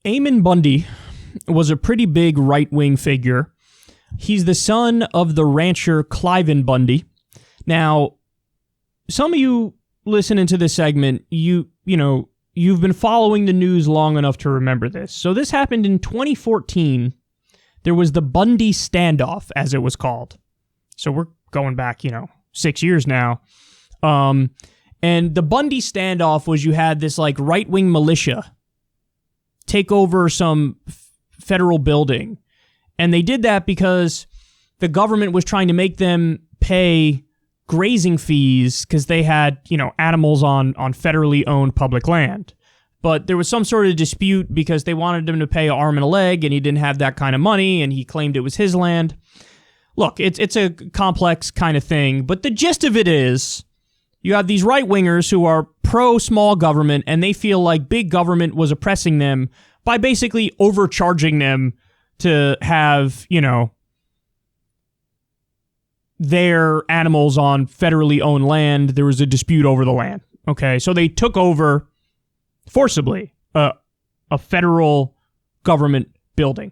Eamon Bundy was a pretty big right-wing figure. He's the son of the rancher Cliven Bundy. Now, some of you listening to this segment, you've been following the news long enough to remember this. So this happened in 2014. There was the Bundy Standoff, as it was called. So we're going back, 6 years now. And the Bundy Standoff was you had this like right-wing militia take over some federal building. And they did that because the government was trying to make them pay grazing fees because they had, animals on federally owned public land. But there was some sort of dispute because they wanted him to pay an arm and a leg, and he didn't have that kind of money, and he claimed it was his land. Look, it's a complex kind of thing, but the gist of it is you have these right-wingers who are pro-small government, and they feel like big government was oppressing them by basically overcharging them to have, their animals on federally owned land. There was a dispute over the land. Okay, so they took over forcibly a federal government building.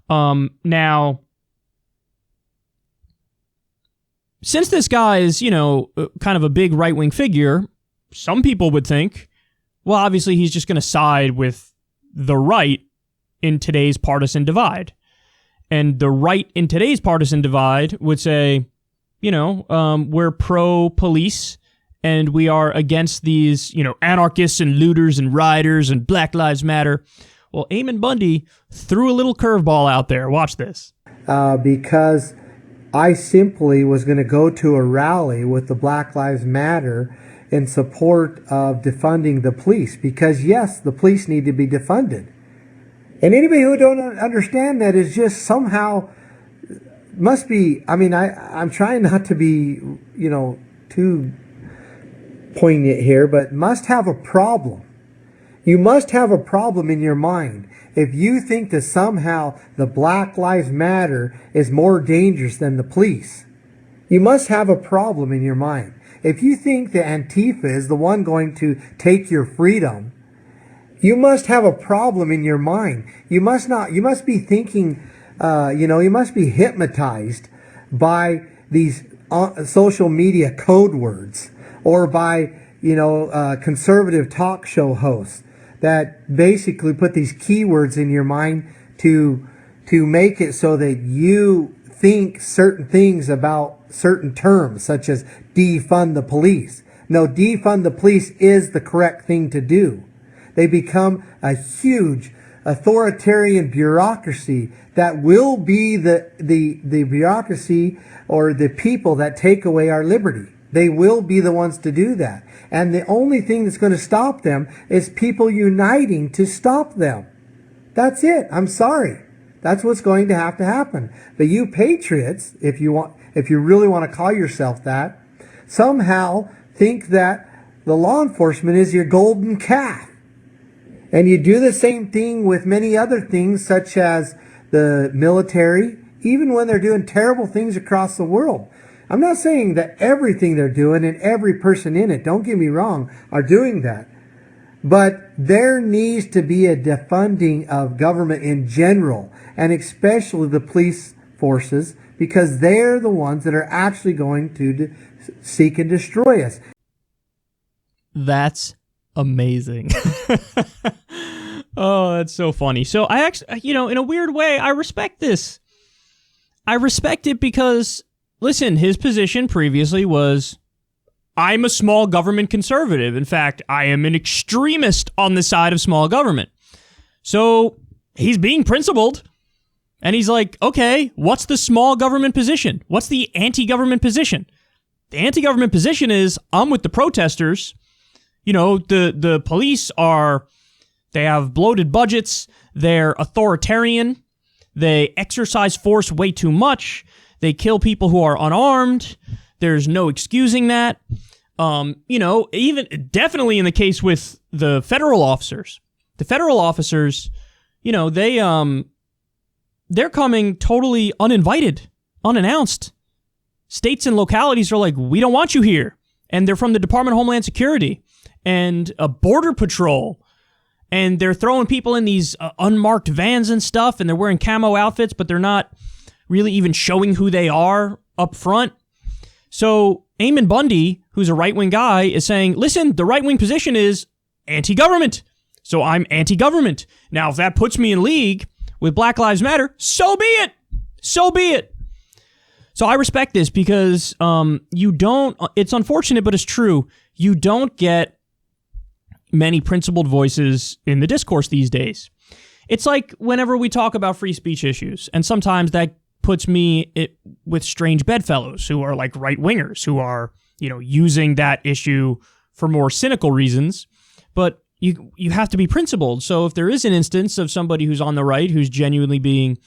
Now, since this guy is, kind of a big right-wing figure, some people would think, well, obviously he's just going to side with the right in today's partisan divide. And the right in today's partisan divide would say, we're pro-police and we are against these, anarchists and looters and rioters and Black Lives Matter. Well, Eamon Bundy threw a little curveball out there. Watch this. Because I simply was going to go to a rally with the Black Lives Matter in support of defunding the police. Because, yes, the police need to be defunded. And anybody who don't understand that is just somehow must be, I'm trying not to be, too poignant here, but must have a problem. You must have a problem in your mind if you think that somehow the Black Lives Matter is more dangerous than the police. You must have a problem in your mind. If you think that Antifa is the one going to take your freedom, you must have a problem in your mind. You must be thinking, you must be hypnotized by these social media code words or by, conservative talk show hosts that basically put these keywords in your mind to make it so that you think certain things about certain terms, such as defund the police. No, defund the police is the correct thing to do. They become a huge authoritarian bureaucracy that will be the bureaucracy or the people that take away our liberty. They will be the ones to do that. And the only thing that's going to stop them is people uniting to stop them. That's it. I'm sorry. That's what's going to happen. But you patriots, if you really want to call yourself that, somehow think that the law enforcement is your golden calf. And you do the same thing with many other things, such as the military, even when they're doing terrible things across the world. I'm not saying that everything they're doing and every person in it, don't get me wrong, are doing that. But there needs to be a defunding of government in general, and especially the police forces, because they're the ones that are actually going to seek and destroy us. That's amazing. Oh, that's so funny. So I actually, in a weird way, I respect this. I respect it because, listen, his position previously was, I'm a small government conservative. In fact, I am an extremist on the side of small government. So he's being principled. And he's like, okay, what's the small government position? What's the anti-government position? The anti-government position is, I'm with the protesters. The police they have bloated budgets. They're authoritarian. They exercise force way too much. They kill people who are unarmed. There's no excusing that. Even definitely in the case with the federal officers. The federal officers, they're coming totally uninvited, unannounced. States and localities are like, we don't want you here. And they're from the Department of Homeland Security and a Border Patrol and they're throwing people in these unmarked vans and stuff, and they're wearing camo outfits, but they're not really even showing who they are up front. So Eamon Bundy, who's a right-wing guy, is saying, listen, the right-wing position is anti-government. So I'm anti-government. Now, if that puts me in league with Black Lives Matter, so be it. So be it. So I respect this because it's unfortunate, but it's true. You don't get many principled voices in the discourse these days. It's like whenever we talk about free speech issues, and sometimes that puts me with strange bedfellows who are like right-wingers, who are, using that issue for more cynical reasons. But you have to be principled. So if there is an instance of somebody who's on the right who's genuinely being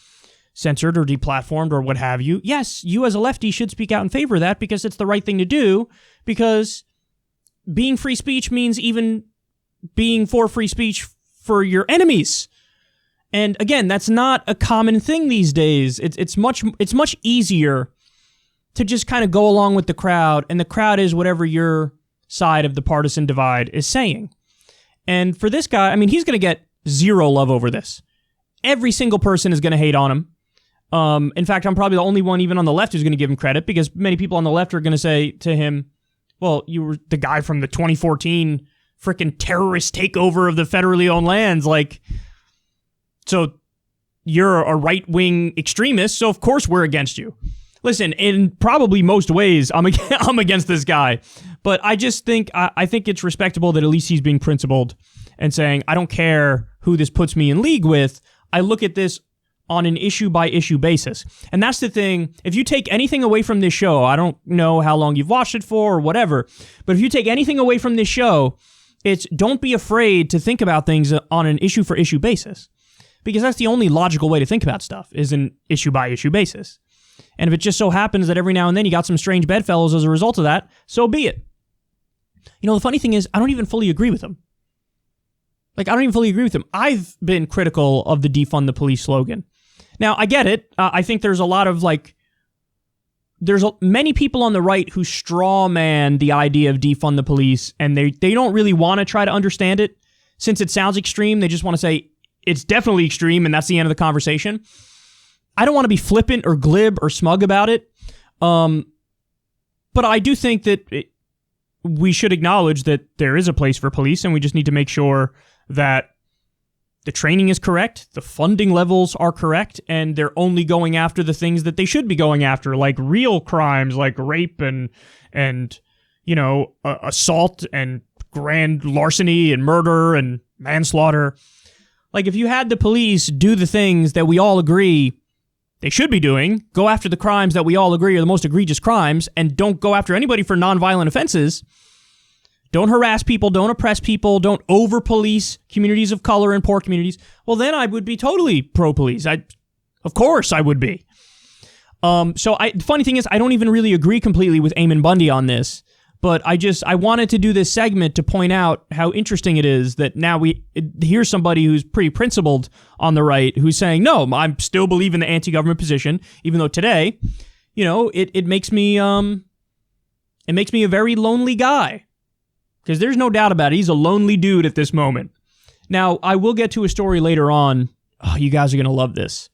censored or deplatformed or what have you, yes, you as a lefty should speak out in favor of that because it's the right thing to do, because being free speech means even being for free speech for your enemies. And again, that's not a common thing these days. It's much easier to just kind of go along with the crowd, and the crowd is whatever your side of the partisan divide is saying. And for this guy, I mean, he's going to get zero love over this. Every single person is going to hate on him. In fact, I'm probably the only one even on the left who's going to give him credit, because many people on the left are going to say to him, well, you were the guy from the 2014 freaking terrorist takeover of the federally owned lands. So you're a right-wing extremist, so of course we're against you. Listen, in probably most ways, I'm against this guy. But I just think, I think it's respectable that at least he's being principled and saying, I don't care who this puts me in league with. I look at this on an issue-by-issue basis. And that's the thing. If you take anything away from this show, I don't know how long you've watched it for or whatever, but if you take anything away from this show, it's don't be afraid to think about things on an issue-for-issue basis. Because that's the only logical way to think about stuff, is an issue-by-issue basis. And if it just so happens that every now and then you got some strange bedfellows as a result of that, so be it. The funny thing is, I don't even fully agree with him. I don't even fully agree with him. I've been critical of the defund the police slogan. Now, I get it. I think there's a lot of, many people on the right who straw man the idea of defund the police, and they don't really want to try to understand it. Since it sounds extreme, they just want to say, it's definitely extreme, and that's the end of the conversation. I don't want to be flippant or glib or smug about it, but I do think that we should acknowledge that there is a place for police, and we just need to make sure that the training is correct, the funding levels are correct, and they're only going after the things that they should be going after, like real crimes like rape and assault and grand larceny and murder and manslaughter. If you had the police do the things that we all agree they should be doing, go after the crimes that we all agree are the most egregious crimes, and don't go after anybody for nonviolent offenses, don't harass people, don't oppress people, don't over-police communities of color and poor communities, well, then I would be totally pro-police. Of course I would be. The funny thing is, I don't even really agree completely with Eamon Bundy on this, but I wanted to do this segment to point out how interesting it is that now here's somebody who's pretty principled on the right who's saying, no, I still believe in the anti-government position, even though today, it makes me a very lonely guy. Because there's no doubt about it, he's a lonely dude at this moment. Now, I will get to a story later on. Oh, you guys are going to love this.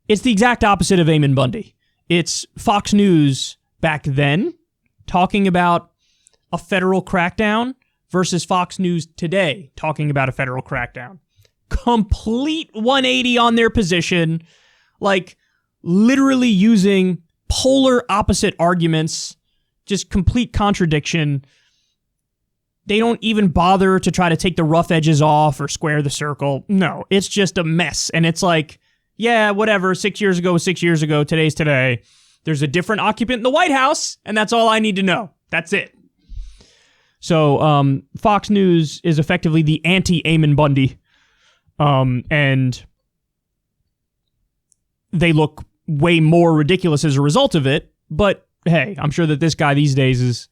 It's the exact opposite of Eamon Bundy. It's Fox News back then talking about a federal crackdown versus Fox News today talking about a federal crackdown. Complete 180 on their position, literally using polar opposite arguments, just complete contradiction. They don't even bother to try to take the rough edges off or square the circle. No, it's just a mess. And it's yeah, whatever, 6 years ago was 6 years ago, today's today. There's a different occupant in the White House, and that's all I need to know. That's it. So Fox News is effectively the anti-Eamon Bundy, and they look way more ridiculous as a result of it. But hey, I'm sure that this guy these days is...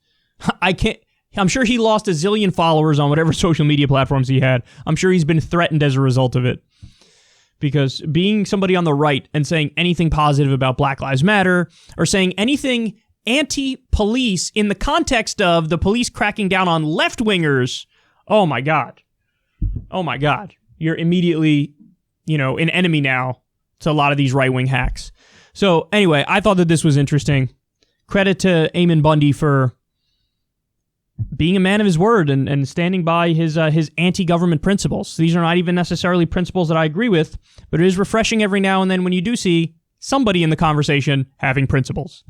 I'm sure he lost a zillion followers on whatever social media platforms he had. I'm sure he's been threatened as a result of it. Because being somebody on the right and saying anything positive about Black Lives Matter or saying anything anti-police in the context of the police cracking down on left-wingers oh my God. Oh my God. You're immediately, an enemy now to a lot of these right-wing hacks. So anyway, I thought that this was interesting. Credit to Eamon Bundy for being a man of his word and standing by his anti-government principles. These are not even necessarily principles that I agree with, but it is refreshing every now and then when you do see somebody in the conversation having principles.